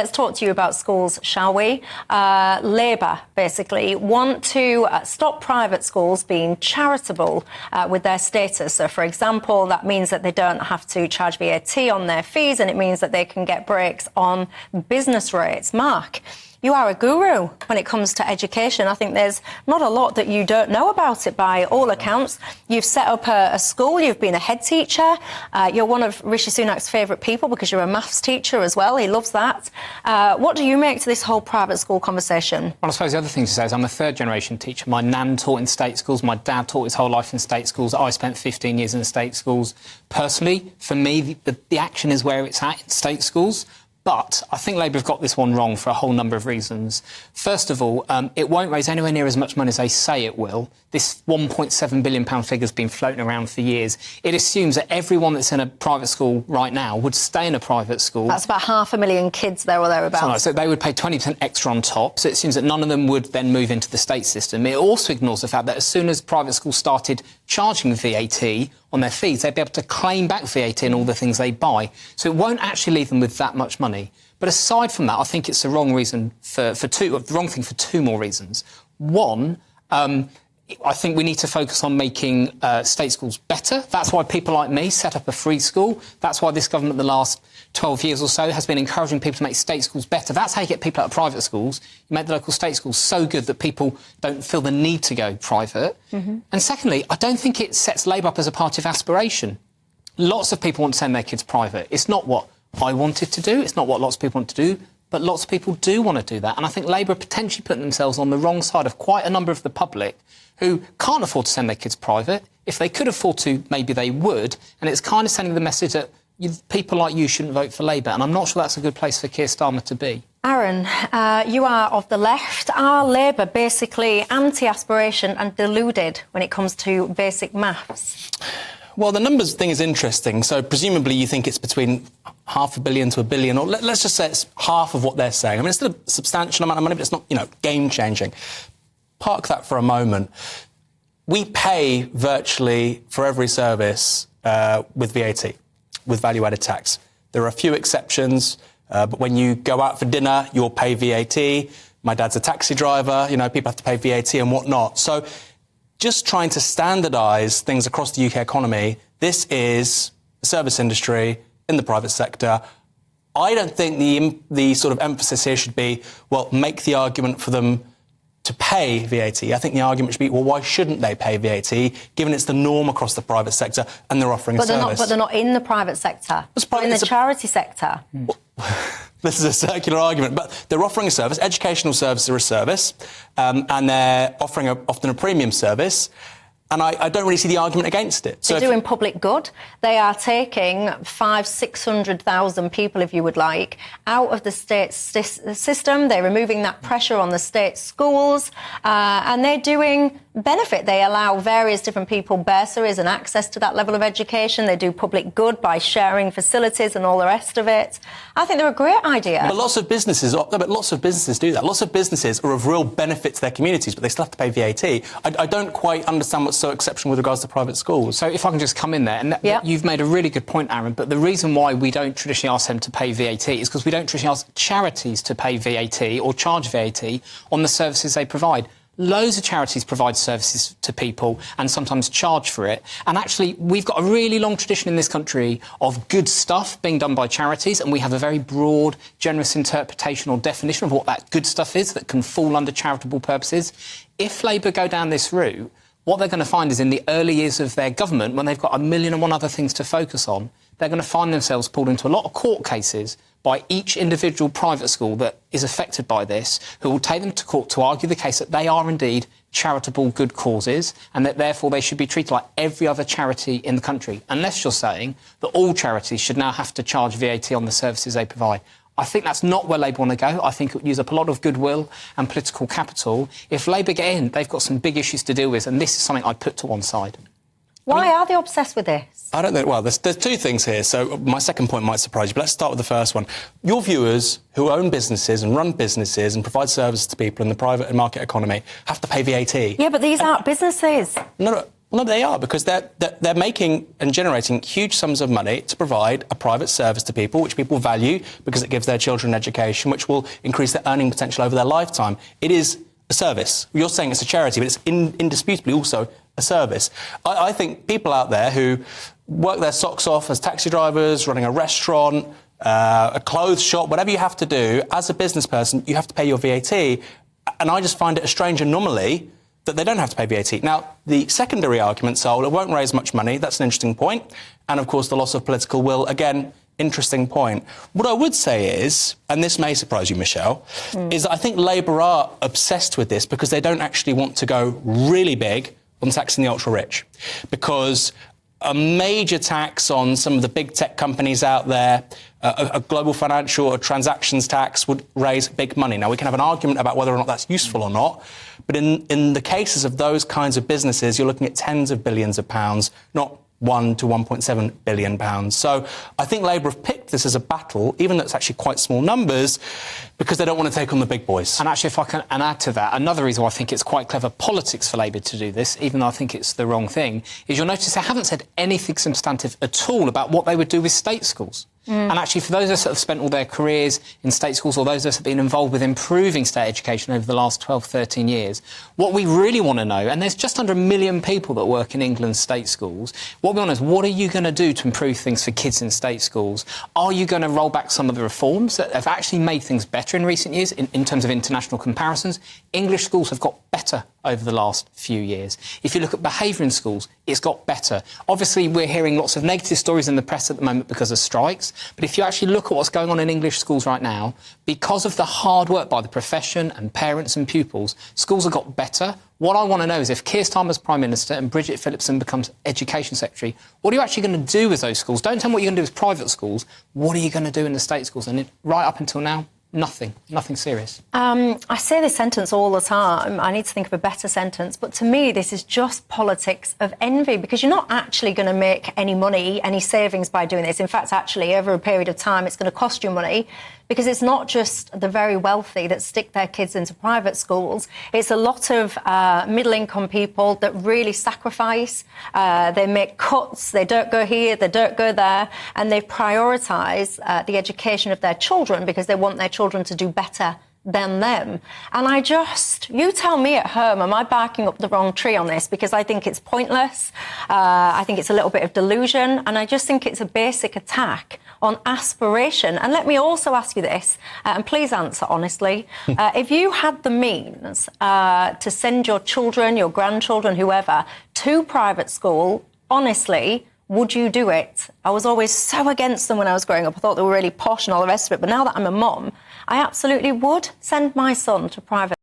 let's talk to you about schools, shall we? Labour, basically, want to stop private schools being charitable with their status. So, for example, that means that they don't have to charge VAT on their fees, and it means that they can get breaks on business rates. Mark, you are a guru when it comes to education. I think there's not a lot that you don't know about it by all accounts. You've set up a school, you've been a head teacher, you're one of Rishi Sunak's favourite people because you're a maths teacher as well. He loves that. What do you make to this whole private school conversation? Well, I suppose the other thing to say is I'm a third-generation teacher. My nan taught in state schools, my dad taught his whole life in state schools. I spent 15 years in state schools. Personally, for me, the action is where it's at in state schools. But I think Labour have got this one wrong for a whole number of reasons. First of all, it won't raise anywhere near as much money as they say it will. This £1.7 billion figure has been floating around for years. It assumes that everyone that's in a private school right now would stay in a private school. That's about 500,000 kids there or thereabouts. So they would pay 20% extra on top. So it seems that none of them would then move into the state system. It also ignores the fact that as soon as private schools started charging VAT on their fees, they'd be able to claim back VAT and all the things they buy. So it won't actually leave them with that much money. But aside from that, I think it's the wrong reason the wrong thing for two more reasons. One, I think we need to focus on making state schools better. That's why people like me set up a free school. That's why this government, the last 12 years or so, has been encouraging people to make state schools better. That's how you get people out of private schools. You make the local state schools so good that people don't feel the need to go private. Mm-hmm. And secondly, I don't think it sets Labour up as a party of aspiration. Lots of people want to send their kids private. It's not what I wanted to do. It's not what lots of people want to do. But lots of people do want to do that. And I think Labour are potentially putting themselves on the wrong side of quite a number of the public who can't afford to send their kids private. If they could afford to, maybe they would. And it's kind of sending the message that people like you shouldn't vote for Labour. And I'm not sure that's a good place for Keir Starmer to be. Aaron, you are of the left. Are Labour basically anti-aspiration and deluded when it comes to basic maths? Well, the numbers thing is interesting. So presumably you think it's between £500 million to £1 billion, or let's just say it's half of what they're saying. I mean, it's still a substantial amount of money, but it's not, game-changing. Park that for a moment. We pay virtually for every service with VAT, with value-added tax. There are a few exceptions, but when you go out for dinner, you'll pay VAT. My dad's a taxi driver, people have to pay VAT and whatnot. So just trying to standardise things across the UK economy, this is a service industry in the private sector. I don't think the sort of emphasis here should be, well, make the argument for them to pay VAT. I think the argument should be, well, why shouldn't they pay VAT, given it's the norm across the private sector and they're offering a service? But they're not in the private sector. They're in the charity sector. Well, this is a circular argument, but they're offering a service. Educational services are a service, and they're offering often a premium service. And I don't really see the argument against it. They're doing public good. They are taking 500,000-600,000 people, if you would like, out of the state system. They're removing that pressure on the state schools, and they're doing benefit. They allow various different people bursaries and access to that level of education. They do public good by sharing facilities and all the rest of it. I think they're a great idea. But lots of businesses do that. Lots of businesses are of real benefit to their communities, but they still have to pay VAT. I don't quite understand what's so exceptional with regards to private schools. So if I can just come in there, and you've made a really good point, Aaron, but the reason why we don't traditionally ask them to pay VAT is because we don't traditionally ask charities to pay VAT or charge VAT on the services they provide. Loads of charities provide services to people and sometimes charge for it. And actually, we've got a really long tradition in this country of good stuff being done by charities, and we have a very broad, generous interpretation or definition of what that good stuff is that can fall under charitable purposes. If Labour go down this route, what they're going to find is in the early years of their government, when they've got 1,001 other things to focus on, they're going to find themselves pulled into a lot of court cases by each individual private school that is affected by this, who will take them to court to argue the case that they are indeed charitable good causes and that therefore they should be treated like every other charity in the country, unless you're saying that all charities should now have to charge VAT on the services they provide. I think that's not where Labour want to go. I think it would use up a lot of goodwill and political capital. If Labour get in, they've got some big issues to deal with, and this is something I'd put to one side. Why are they obsessed with this? I don't know. Well, there's two things here. So my second point might surprise you, but let's start with the first one. Your viewers who own businesses and run businesses and provide services to people in the private and market economy have to pay VAT. Yeah, but these aren't businesses. No. Well, no, they are, because they're making and generating huge sums of money to provide a private service to people, which people value because it gives their children education, which will increase their earning potential over their lifetime. It is a service. You're saying it's a charity, but it's indisputably also a service. I think people out there who work their socks off as taxi drivers, running a restaurant, a clothes shop, whatever you have to do, as a business person, you have to pay your VAT. And I just find it a strange anomaly that they don't have to pay VAT. Now, the secondary arguments are, well, it won't raise much money. That's an interesting point. And, of course, the loss of political will, again, interesting point. What I would say is, and this may surprise you, Michelle, is that I think Labour are obsessed with this because they don't actually want to go really big on taxing the ultra-rich. Because a major tax on some of the big tech companies out there, a global financial or transactions tax would raise big money. Now, we can have an argument about whether or not that's useful or not, but in the cases of those kinds of businesses, you're looking at tens of billions of pounds, not £1 to £1.7 billion. So I think Labour have picked this as a battle, even though it's actually quite small numbers, because they don't want to take on the big boys. And actually, if I can add to that, another reason why I think it's quite clever politics for Labour to do this, even though I think it's the wrong thing, is you'll notice they haven't said anything substantive at all about what they would do with state schools. And actually, for those of us that have spent all their careers in state schools, or those of us that have been involved with improving state education over the last 12, 13 years, what we really want to know, and there's just under 1 million people that work in England's state schools, what we want to know is, what are you going to do to improve things for kids in state schools? Are you going to roll back some of the reforms that have actually made things better in recent years in terms of international comparisons? English schools have got better over the last few years. If you look at behaviour in schools, it's got better. Obviously, we're hearing lots of negative stories in the press at the moment because of strikes, but if you actually look at what's going on in English schools right now, because of the hard work by the profession and parents and pupils, schools have got better. What I want to know is, if Keir Starmer's Prime Minister and Bridget Phillipson becomes Education Secretary, what are you actually going to do with those schools? Don't tell me what you're going to do with private schools. What are you going to do in the state schools? And right up until now, nothing serious. I say this sentence all the time. I need to think of a better sentence. But to me, this is just politics of envy, because you're not actually going to make any money, any savings by doing this. In fact, actually, over a period of time, it's going to cost you money, because it's not just the very wealthy that stick their kids into private schools. It's a lot of middle-income people that really sacrifice. They make cuts. They don't go here, they don't go there, and they prioritise the education of their children because they want their children to do better than them. And you tell me at home, am I barking up the wrong tree on this? Because I think it's pointless. I think it's a little bit of delusion. And I just think it's a basic attack on aspiration. And let me also ask you this, and please answer honestly. If you had the means to send your children, your grandchildren, whoever, to private school, honestly, would you do it? I was always so against them when I was growing up. I thought they were really posh and all the rest of it. But now that I'm a mum, I absolutely would send my son to private